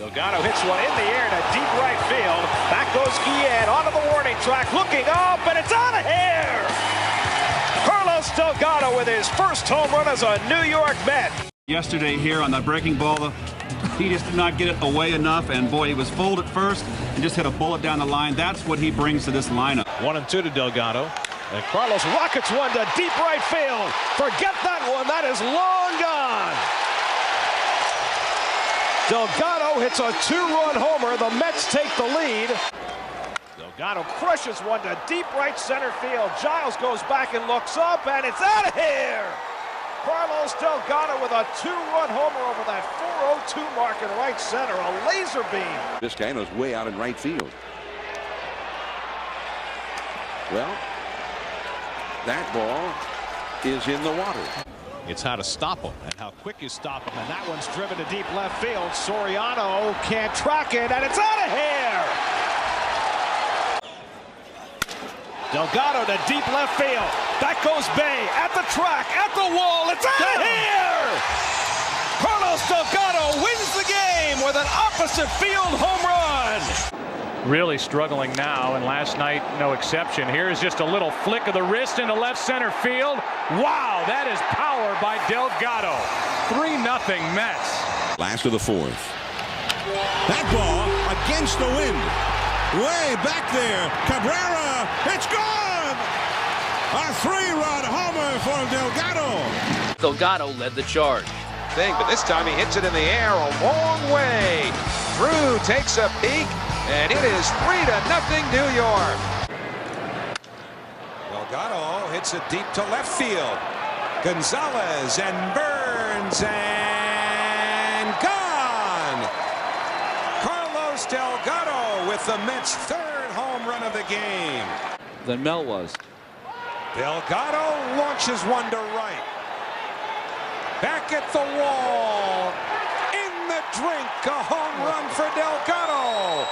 Delgado hits one in the air to deep right field. Back goes Guillen onto the warning track, looking up, and it's out of here! Carlos Delgado with his first home run as a New York Met. Yesterday here on the breaking ball, he just did not get it away enough, and boy, he was full at first and just hit a bullet down the line. That's what he brings to this lineup. 1-2 to Delgado. And Carlos rockets one to deep right field. Forget that one, that is long gone. Delgado hits a two-run homer. The Mets take the lead. Delgado crushes one to deep right center field. Giles goes back and looks up, and it's out of here. Carlos Delgado with a two-run homer over that 402 mark in right center. A laser beam. This guy was way out in right field. Well, that ball is in the water. It's how to stop him and how quick you stop him. And that one's driven to deep left field. Soriano can't track it, and it's out of here. Delgado to deep left field. Back goes Bay at the track, at the wall. It's out of here. Carlos Delgado wins the game with an opposite field home run. Really struggling now, and last night no exception. Here's just a little flick of the wrist into left center field. Wow, that is power by Delgado. 3-0 Mets. Last of the fourth. That ball against the wind. Way back there. Cabrera, it's gone! A 3-run homer for Delgado. Delgado led the charge. But this time he hits it in the air a long way. Drew takes a peek, and it is 3-0 New York. Delgado hits it deep to left field. Gonzalez and Burns and gone. Carlos Delgado with the Mets' third home run of the game. Than Mel was. Delgado launches one to right. Back at the wall. In the drink, a home run for Delgado.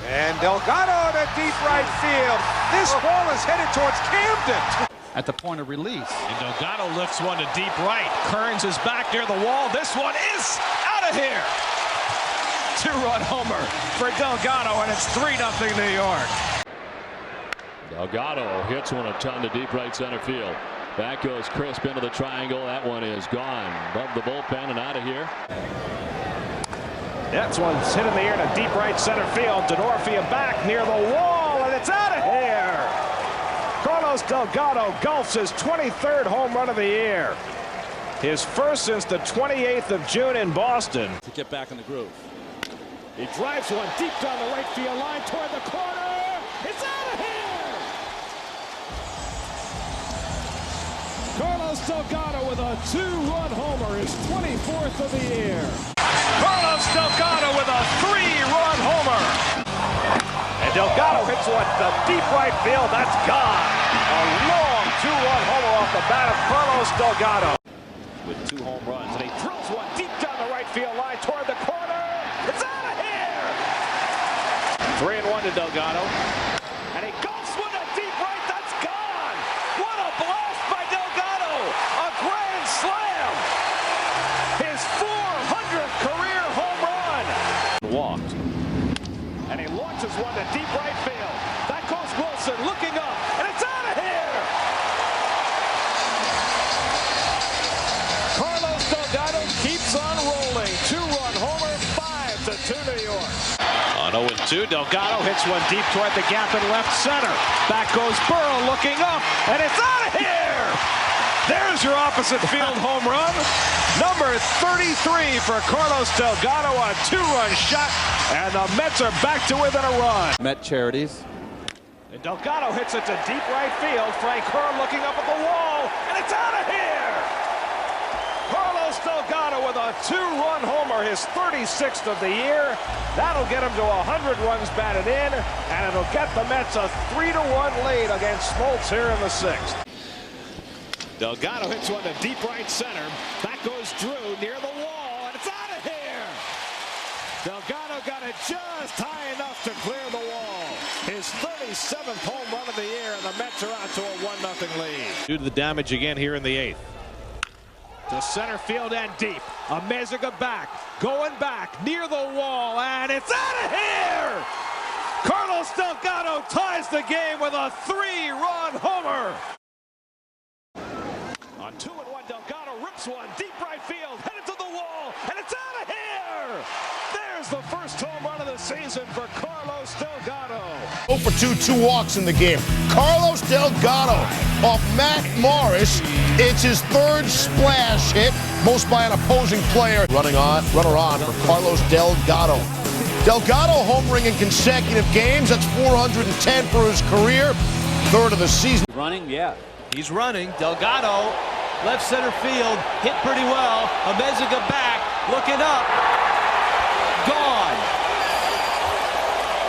And Delgado to deep right field. This ball is headed towards Camden. At the point of release. And Delgado lifts one to deep right. Kearns is back near the wall. This one is out of here. Two-run homer for Delgado, and it's 3-0 New York. Delgado hits one a ton to deep right center field. Back goes Crisp into the triangle. That one is gone. Above the bullpen and out of here. That's one's hit in the air to deep right center field. Denorfia back near the wall, and it's out of here. Carlos Delgado gulps his 23rd home run of the year. His first since the 28th of June in Boston. To get back in the groove. He drives one deep down the right field line toward the corner. It's out of here. Carlos Delgado with a two-run homer, his 24th of the year. Carlos Delgado with a three-run homer. And Delgado hits one to deep right field. That's gone. A long two-run homer off the bat of Carlos Delgado. With 2 home runs, and he drills one deep down the right field line toward the corner. It's out of here. 3-1 to Delgado. And he gulps one to deep right. That's gone. What a blast by Delgado. A grand slam. His 400th career home run. Walked. And he launches one to deep right field. That goes Wilson looking up. And it's out of here. Carlos Delgado keeps on rolling. 2-run homer, 5-2 New York. On 0-2, Delgado hits one deep toward the gap in left center. Back goes Burrow looking up, and it's out of here! There's your opposite field home run. Number 33 for Carlos Delgado, a 2-run shot, and the Mets are back to within a run. Met charities. And Delgado hits it to deep right field. Frank Hearn looking up at the wall, and it's out of here! Carlos Delgado with a 2-run homer, his 36th of the year. That'll get him to 100 runs batted in, and it'll get the Mets a 3-1 lead against Smoltz here in the 6th. Delgado hits one to deep right center. Back goes Drew near the wall, and it's out of here. Delgado got it just high enough to clear the wall. His 37th home run of the year, and the Mets are out to a 1-0 lead. Due to the damage again here in the 8th. To center field and deep. Amezaga back, going back, near the wall, and it's out of here! Carlos Delgado ties the game with a 3-run homer. On 2-1, Delgado rips one, deep right field, headed to the wall, and it's out of here! There's the first home run of the season for Carlos Delgado. 0 for 2, 2 walks in the game. Carlos Delgado off Matt Morris. It's his third splash hit, most by an opposing player. Runner on for Carlos Delgado. Delgado homering in consecutive games. That's 410 for his career. Third of the season. Running, yeah. He's running. Delgado, left center field, hit pretty well. Amezaga back, looking up. Gone.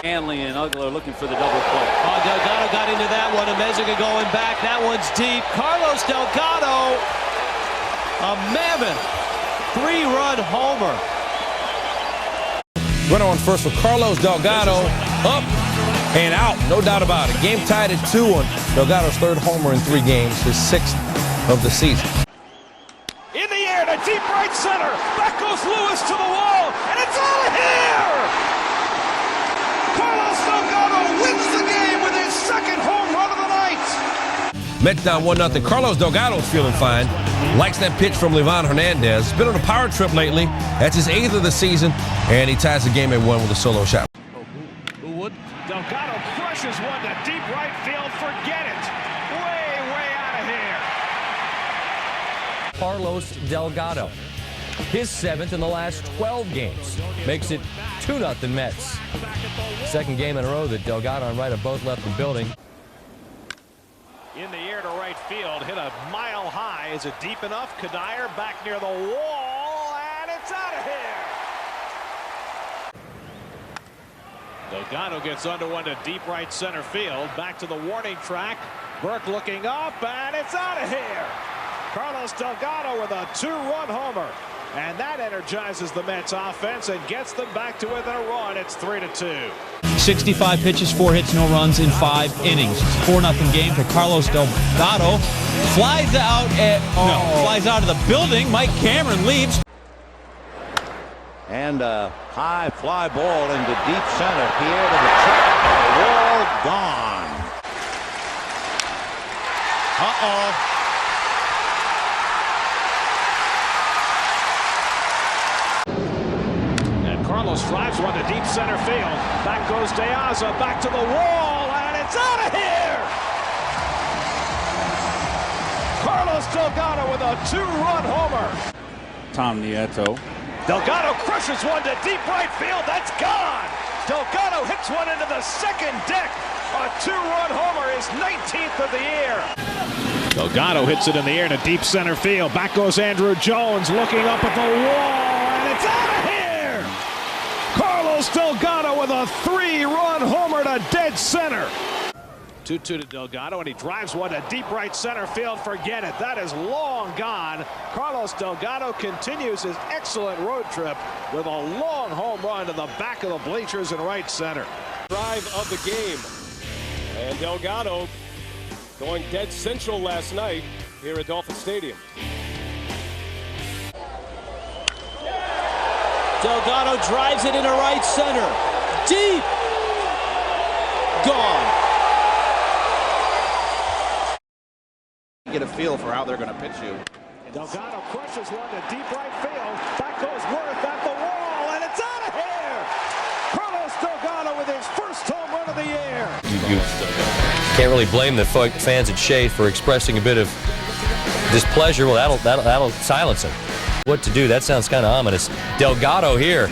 Hanley and Ugler looking for the double play. Oh, Delgado got into that one. Amezaga going back. That one's deep. Carlos Delgado, a mammoth 3-run homer. Runner on first for Carlos Delgado. Up and out, no doubt about it. Game tied at 2 on Delgado's third homer in 3 games, his 6th of the season. In the air to deep right center. Back goes Lewis to the wall, and it's out of here! Carlos Delgado wins the game with his second home run of the night. Mets down 1-0. Carlos Delgado's feeling fine. Likes that pitch from Livan Hernandez. Been on a power trip lately. That's his 8th of the season, and he ties the game at 1 with a solo shot. Who would? Delgado crushes one to deep right field. Forget it. Way out of here. Carlos Delgado, his 7th in the last 12 games, makes it 2-0 Mets. Second game in a row that Delgado and Wright have both left the building. In the air to right field, hit a mile high. Is it deep enough? Kadire back near the wall, and it's out of here. Delgado gets under one to deep right center field. Back to the warning track. Burke looking up, and it's out of here. Carlos Delgado with a 2-run homer. And that energizes the Mets offense and gets them back to within a run. It's 3-2. 65 pitches, 4 hits, no runs in 5 innings. 4-0 game for Carlos Delgado. Flies out of the building. Mike Cameron leaves. And a high fly ball into deep center. Pierre to the track. Wall gone. Uh-oh. Carlos drives one to deep center field. Back goes Deaza, back to the wall, and it's out of here! Carlos Delgado with a 2-run homer. Tom Nieto. Delgado crushes one to deep right field. That's gone! Delgado hits one into the second deck. A 2-run homer, his 19th of the year. Delgado hits it in the air to deep center field. Back goes Andrew Jones looking up at the wall, and it's out of here! Carlos Delgado with a 3-run homer to dead center. 2-2 to Delgado, and he drives one to deep right center field. Forget it. That is long gone. Carlos Delgado continues his excellent road trip with a long home run to the back of the bleachers in right center. Drive of the game. And Delgado going dead central last night here at Dolphin Stadium. Delgado drives it into right center. Deep. Gone. Get a feel for how they're going to pitch you. Delgado crushes one to deep right field. Back goes Worth at the wall, and it's out of here! Carlos Delgado with his first home run of the year. You can't really blame the fans at Shea for expressing a bit of displeasure. Well, that'll silence them. What to do? That sounds kind of ominous. Delgado here,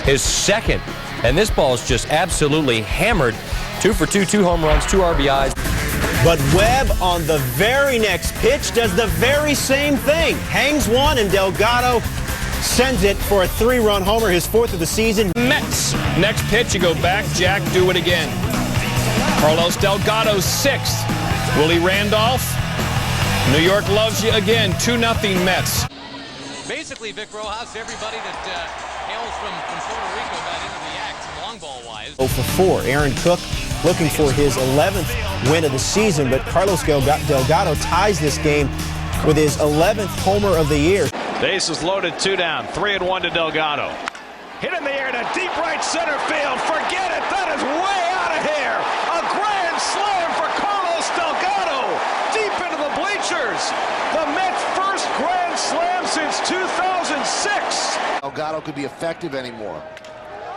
his 2nd, and this ball is just absolutely hammered. 2 for 2, 2 home runs, 2 RBIs. But Webb on the very next pitch does the very same thing. Hangs one, and Delgado sends it for a 3-run homer, his 4th of the season. Mets. Next pitch, you go back, Jack, do it again. Carlos Delgado's 6th. Willie Randolph. New York loves you again. 2-0 Mets. Basically, Vic Rojas, everybody that hails from Puerto Rico got into the act, long ball-wise. 0 for 4. Aaron Cook looking for his 11th win of the season, but Carlos Delgado ties this game with his 11th homer of the year. Bases loaded, 2 down, 3-1 to Delgado. Hit in the air to deep right center field. Forget it. That is way out of here. A grand slam for Carlos Delgado. Deep into the bleachers. The Mets' first grand slam since 2006. Delgado could be effective anymore.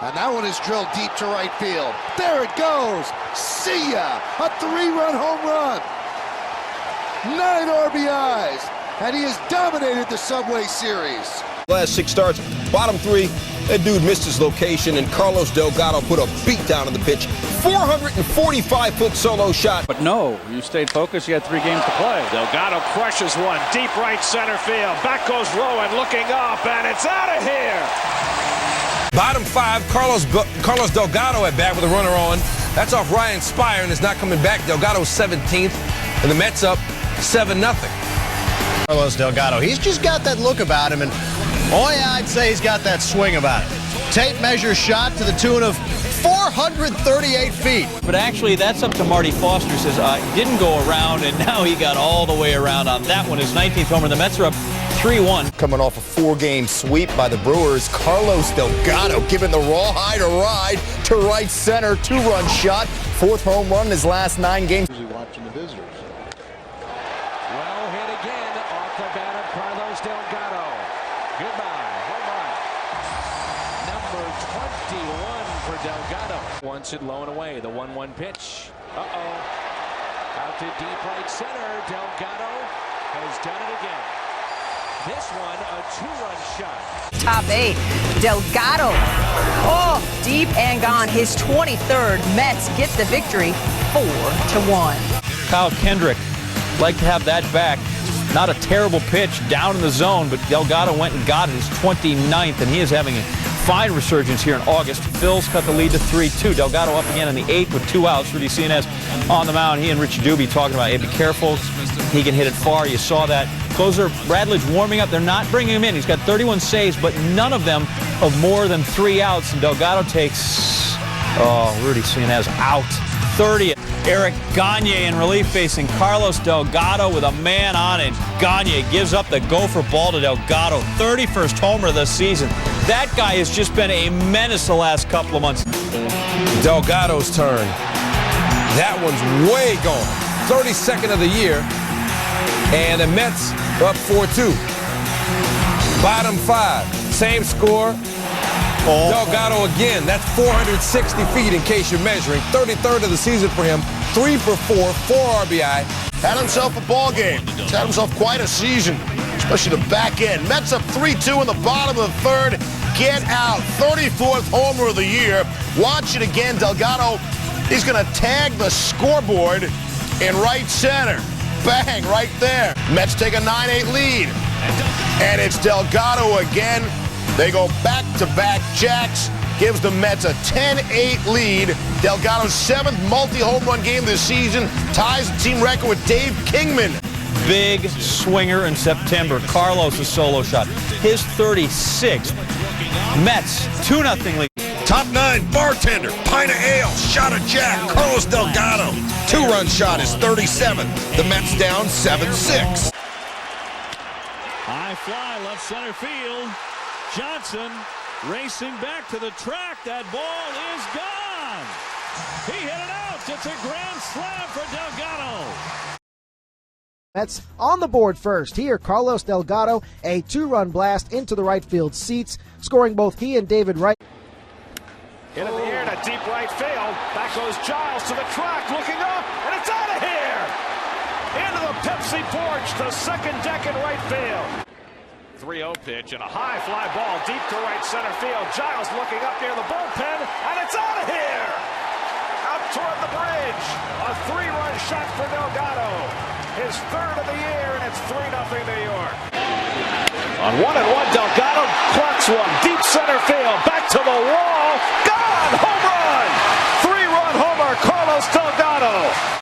And that one is drilled deep to right field. There it goes. See ya. A 3-run home run. 9 RBIs. And he has dominated the Subway Series. Last 6 starts, bottom 3, that dude missed his location, and Carlos Delgado put a beat down on the pitch. 445-foot solo shot. But no, you stayed focused. You had 3 games to play. Delgado crushes one. Deep right center field. Back goes Rowan looking up, and it's out of here. Bottom 5, Carlos Delgado at bat with a runner on. That's off Ryan Spire, and is not coming back. Delgado's 17th, and the Mets up 7-0. Carlos Delgado, he's just got that look about him, and oh yeah, I'd say he's got that swing about it. Tape measure shot to the tune of 438 feet. But actually, that's up to Marty Foster. Says, didn't go around, and now he got all the way around on that one. His 19th homer. The Mets are up 3-1. Coming off a 4-game sweep by the Brewers, Carlos Delgado giving the rawhide a ride to right center. 2-run shot. 4th home run in his last 9 games. Watching the visitors. Well hit again off the bat of Carlos Delgado. Goodbye. Home run. Number 21 for Delgado. Wants it low and away. The 1-1 pitch. Out to deep right center. Delgado has done it again. This one, a 2-run shot. Top 8, Delgado. Oh, deep and gone. His 23rd. Mets get the victory, 4-1. Kyle Kendrick, like to have that back. Not a terrible pitch down in the zone, but Delgado went and got it. His 29th, and he is having a fine resurgence here in August. Phil's cut the lead to 3-2. Delgado up again in the 8th with 2 outs. Rudy Cianez on the mound. He and Richie Doobie talking about, hey, be careful. He can hit it far. You saw that. Closer Bradledge warming up. They're not bringing him in. He's got 31 saves, but none of them of more than 3 outs. And Delgado takes, Rudy Cianez out. 30th. Eric Gagne in relief facing Carlos Delgado with a man on it. Gagne gives up the gopher ball to Delgado. 31st homer of the season. That guy has just been a menace the last couple of months. Delgado's turn. That one's way gone. 32nd of the year. And the Mets up 4-2. Bottom 5. Same score. Delgado again. That's 460 feet in case you're measuring. 33rd of the season for him. 3 for 4, 4 RBI. Had himself a ball game. He's had himself quite a season, especially the back end. Mets up 3-2 in the bottom of the 3rd. Get out. 34th homer of the year. Watch it again. Delgado, he's going to tag the scoreboard in right center. Bang, right there. Mets take a 9-8 lead. And it's Delgado again. They go back-to-back jacks. Gives the Mets a 10-8 lead. Delgado's 7th multi-home run game this season. Ties the team record with Dave Kingman. Big swinger in September. Carlos' solo shot. His 36th. Mets, 2-0 lead. Top 9, bartender, pint of ale, shot of jack, Carlos Delgado. 2-run shot is 37th. The Mets down 7-6. High fly, left center field. Johnson racing back to the track. That ball is gone. He hit it out. It's a grand slam for Delgado. Mets on the board first. Here, Carlos Delgado, a 2-run blast into the right field seats, scoring both he and David Wright. Hit in the air to deep right field. Back goes Giles to the track, looking up, and it's out of here. Into the Pepsi porch, the second deck in right field. 3-0 pitch and a high fly ball deep to right center field. Giles looking up near the bullpen, and it's out of here. Out toward the bridge. A 3-run shot for Delgado. His 3rd of the year, and it's 3-0 New York. On 1-1, Delgado clocks one. Deep center field. Back to the wall. Gone! Home run! 3-run homer, Carlos Delgado.